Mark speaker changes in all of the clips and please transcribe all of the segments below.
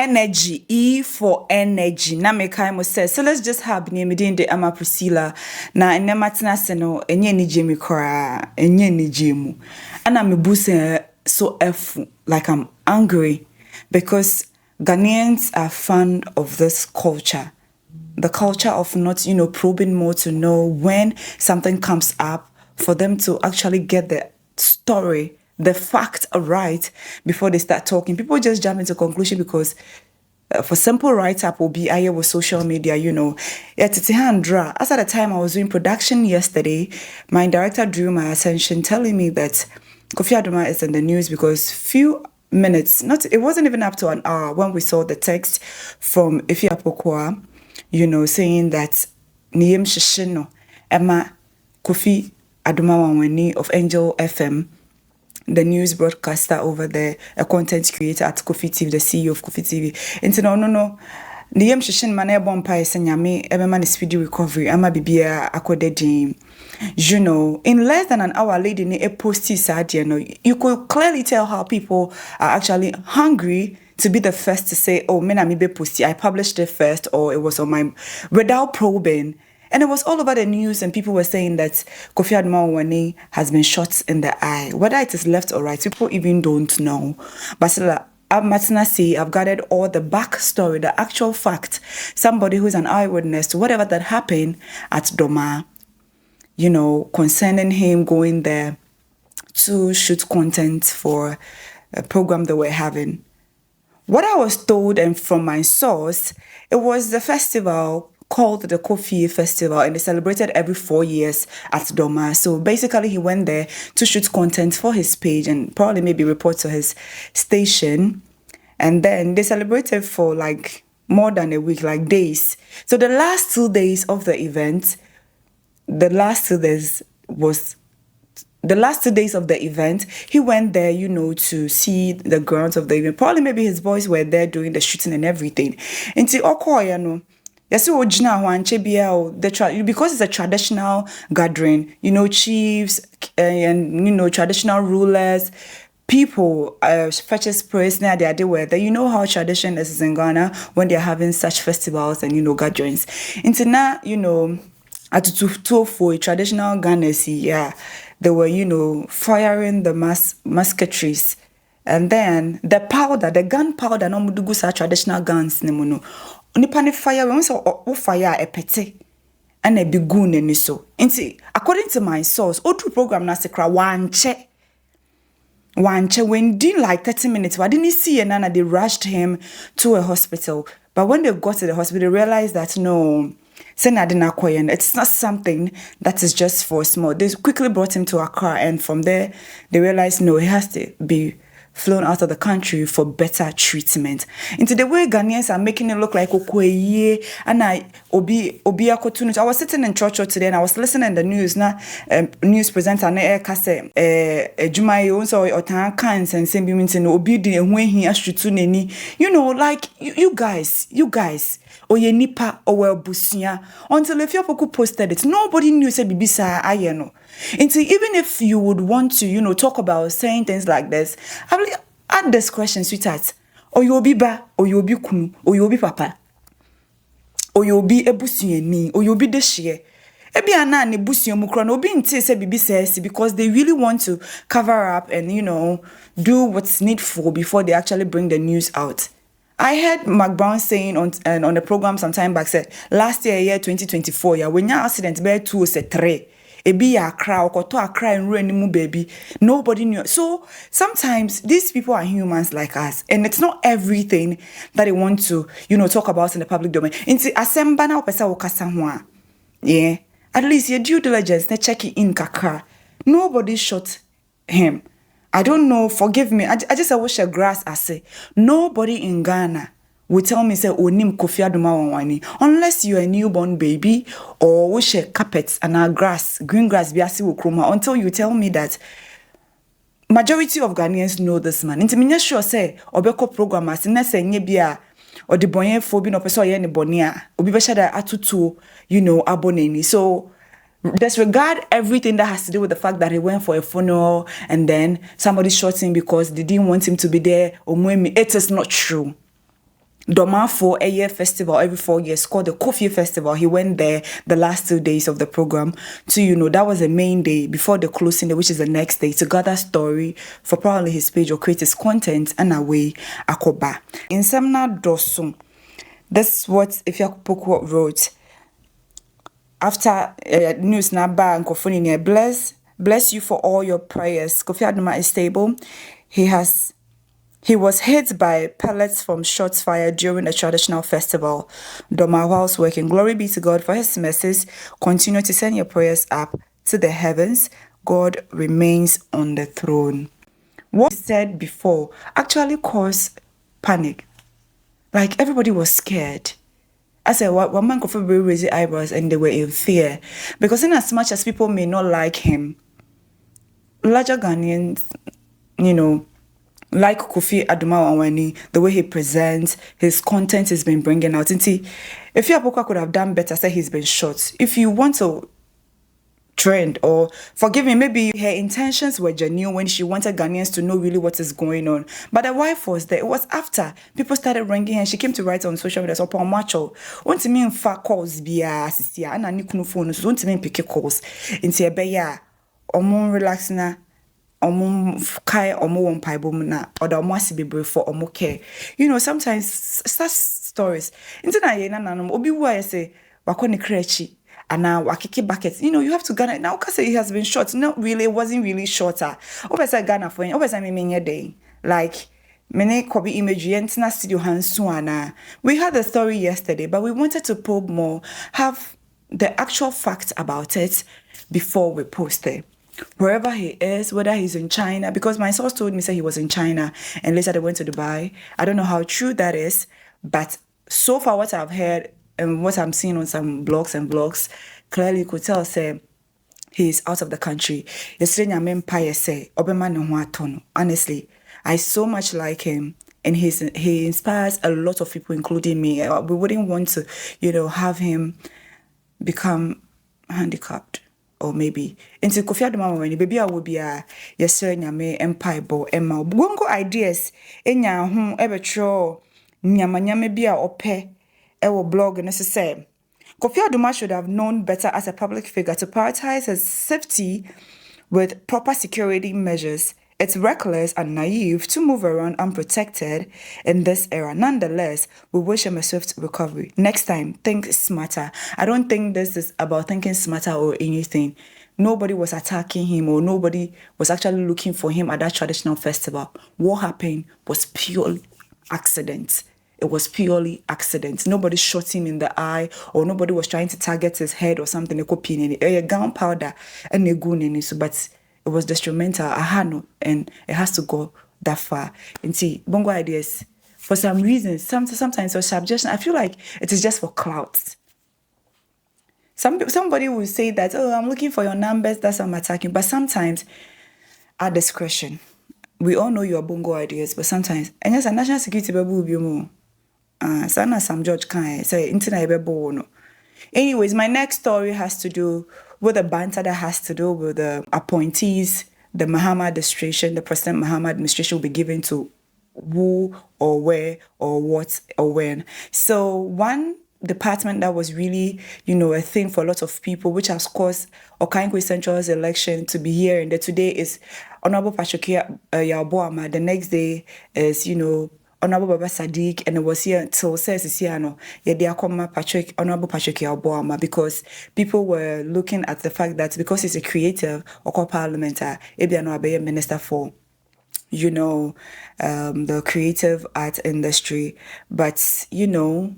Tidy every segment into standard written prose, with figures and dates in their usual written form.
Speaker 1: energy, E for energy. Na me kai mo say, so let's just have name de ama Priscilla. Na enematina se no enye ni jemi kora, enye ni jemu. Ana me buse so F like I'm angry because Ghanaians are fond of this culture. The culture of not, probing more to know when something comes up for them to actually get the story, the fact right before they start talking. People just jump into conclusion because for simple write-up will be with social media, Yeah, as at the time I was doing production yesterday, my director drew my attention telling me that Kofi Adomah is in the news because few minutes, it wasn't even up to an hour when we saw the text from Ifi Apokwa, saying that Niyem Shishino, Emma Kofi Adomah Wanwani of Angel FM, the news broadcaster over there, a content creator at Kofi TV, the CEO of Kofi TV. And no. Niyem Shishin mane bompa esenyame ebema ne speedy recovery ama bibia akodedi. In less than an hour lady ne e posti sadie no, you could clearly tell how people are actually hungry to be the first to say, oh, me na mi be posti, I published it first, or it was on my, without probing. And it was all over the news, and people were saying that Kofi Adomah has been shot in the eye. Whether it is left or right, people even don't know. But I've gathered all the backstory, the actual fact. Somebody who's an eyewitness to whatever that happened at Doma, concerning him going there to shoot content for a program they were having. What I was told, and from my source, it was the festival called the Kofi Festival, and they celebrated every 4 years at Doma. So basically he went there to shoot content for his page and probably maybe report to his station. And then they celebrated for like more than a week, like days. So the last 2 days of the event, he went there, to see the grounds of the event. Probably maybe his boys were there doing the shooting and everything. Until Okoyano, because it's a traditional gathering, chiefs and traditional rulers, people, fetches praise now they are where you know how tradition is in Ghana when they're having such festivals and gatherings. Into now, at 224 traditional Ghana, they were, firing the musketries. And then the gunpowder, no mudugusa traditional guns, Nipani fire when so fire a pete and a bigun and so. According to my source, true program na sekra wanche when did like 30 minutes. Why didn't see and Nana they rushed him to a hospital. But when they got to the hospital, they realized that no, it's not something that is just for small. They quickly brought him to Accra, and from there they realized no, he has to be flown out of the country for better treatment. Into the way Ghanaians are making it look like okweye and obi akotunut. I was sitting in church today and I was listening to the news. News presenter na kase Jumaye onso otan kan sense bi minti no obi di ehun ehin ashutu neni. Like you guys. Oye nipa owe busia. Until if you posted it, nobody knew say bibisa ayeno. Until even if you would want to, talk about saying things like this, I will add this question, sweetheart. Or you'll be ba, or you'll be kunu, or you'll be papa, or you'll be ebusieni, or you'll be deshie. Ebi ana ne busio mukro no be nti say bibi says because they really want to cover up and do what's needful before they actually bring the news out. I heard Mark Brown saying on the program some time back, said last year 2024, when your accident bear 2 or 3, be a crowd or to a cry and ruin baby. Nobody knew. So sometimes these people are humans like us, and it's not everything that they want to, talk about in the public domain. Into asembana opesa okasamwa. Yeah. At least your due diligence, they check it in kakra. Nobody shot him. I don't know, forgive me. I just wish a grass I say. Nobody in Ghana will tell me say onim Kofi Adomah wanwani unless you're a newborn baby or wish a carpets and a grass, green grass biasi ukroma until you tell me that majority of Ghanaians know this man. Inti minya sure say obeko program as na say nye bia or the bonye phobi no person ye ne bonia obi be shada atutu aboneni. So disregard everything that has to do with the fact that he went for a funeral and then somebody shot him because they didn't want him to be there. It is not true. Domafo a year festival every 4 years called the Kofi Festival. He went there the last 2 days of the program to, that was the main day before the closing day, which is the next day, to gather story for probably his page or create his content and away akoba. In Semna Dosun, this is what Ifiakopoko wrote. After news na ba and Kofuni bless you for all your prayers. Kofi Adomah is stable. He was hit by pellets from shots fired during a traditional festival. Doma whilst working. Glory be to God for his mercies. Continue to send your prayers up to the heavens. God remains on the throne. What he said before actually caused panic. Like everybody was scared. I said, one man could raise their eyebrows and they were in fear. Because in as much as people may not like him, larger Ghanaians, like Kofi Adomah, the way he presents, his content has been bringing out. If Yapoka could have done better, say he's been shot. If you want to trend, or forgive me, maybe her intentions were genuine when she wanted Ghanaians to know really what is going on. But the wife was there. It was after people started ringing and she came to write on social media, so upon macho. Want to mean far calls via Sisia, and I need phone, so want to mean pick calls. Into a beya, or more relaxing. Kai omo mpaibom na oda omo asibebre for omo care. Sometimes such stories. Into na ye na nanom obi wu aye say wakone krechi ana wakeke bucket. You have to Ghana now because he has been shot. Not really, it wasn't really shorter. Obesa Ghana for obesa me menye day. Like many kobi imagery entina studio hansu ana. We had the story yesterday, but we wanted to probe more, have the actual facts about it before we post it. Wherever he is, whether he's in China, because my source told me say he was in China and later they went to Dubai. I don't know how true that is, but so far what I've heard and what I'm seeing on some blogs and vlogs, clearly you could tell say he's out of the country. Honestly, I so much like him. And he inspires a lot of people, including me. We wouldn't want to, have him become handicapped. Or maybe into Kofi Adomah when baby I will be a yesre nyame empire bo emma bongo ideas enya ho ebetro nyama nyame bia ope ewo blog necessary. Kofi Adomah should have known better as a public figure to prioritize his safety with proper security measures. It's reckless and naive to move around unprotected in this era. Nonetheless, we wish him a swift recovery. Next time, think smarter. I don't think this is about thinking smarter or anything. Nobody was attacking him or nobody was actually looking for him at that traditional festival. What happened was purely accident. It was purely accident. Nobody shot him in the eye or nobody was trying to target his head or something. A gunpowder and a gun but it was instrumental, and it has to go that far. And see, bongo ideas, for some reason, sometimes for suggestion, I feel like it is just for clout. Somebody will say that, oh, I'm looking for your numbers, that's why I'm attacking. But sometimes, at discretion, we all know your bongo ideas, but sometimes, and yes, a national security will be more. Sana some judge can say internet. Anyways, my next story has to do with the banter that has to do with the appointees the Mahama administration, the President Mahama administration will be given to who or where or what or when. So one department that was really, a thing for a lot of people, which has caused Okankwe Central's election to be here and there today is Honorable Patrick Yaboama. The next day is, Honorable Baba Sadiq, and it was here until says Honorable Patrick Yaboama, because people were looking at the fact that because he's a creative or parliamentary, maybe minister for the creative art industry. But,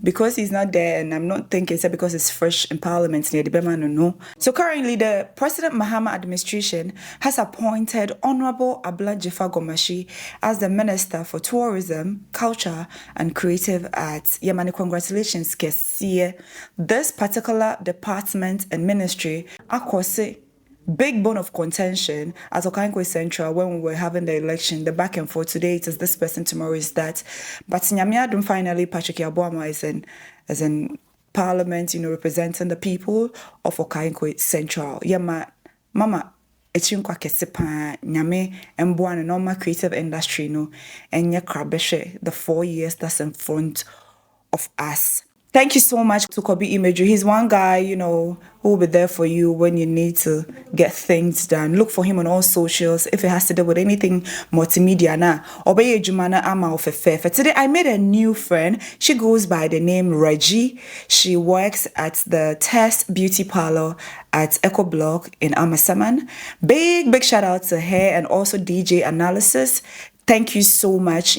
Speaker 1: because he's not there, and I'm not thinking it's because it's fresh in parliament near the Bema no. So currently, the President Mahama administration has appointed Honorable Abla Dzifa Gomashie as the Minister for Tourism, Culture, and Creative Arts. Yamani, congratulations, Kesie. This particular department and ministry, Akose, big bone of contention at Okankwe Central when we were having the election, the back and forth. Today it is this person, tomorrow is that. But Nyamiadum finally, Patrick Yaboama is in Parliament, representing the people of Okankwe Central. Mama, echinkwa kesepa nyame emboa no normal creative industry no enye krabeshe the 4 years that's in front of us. Thank you so much to Kobi Imagery. He's one guy, who will be there for you when you need to get things done. Look for him on all socials if it has to do with anything multimedia. Obeye Jumana Ama of Fefe. Today I made a new friend. She goes by the name Reggie. She works at the Test Beauty Parlor at Echo Block in Amasaman. Big shout out to her and also DJ Analysis. Thank you so much,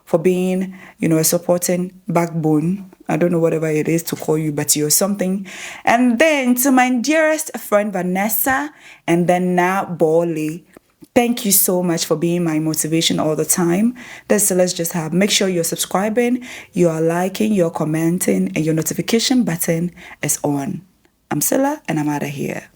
Speaker 1: for being, a supporting backbone. I don't know whatever it is to call you, but you're something. And then to my dearest friend, Vanessa, and then now Bolly. Thank you so much for being my motivation all the time. So let's just have, make sure you're subscribing, you're liking, you're commenting, and your notification button is on. I'm Silla, and I'm out of here.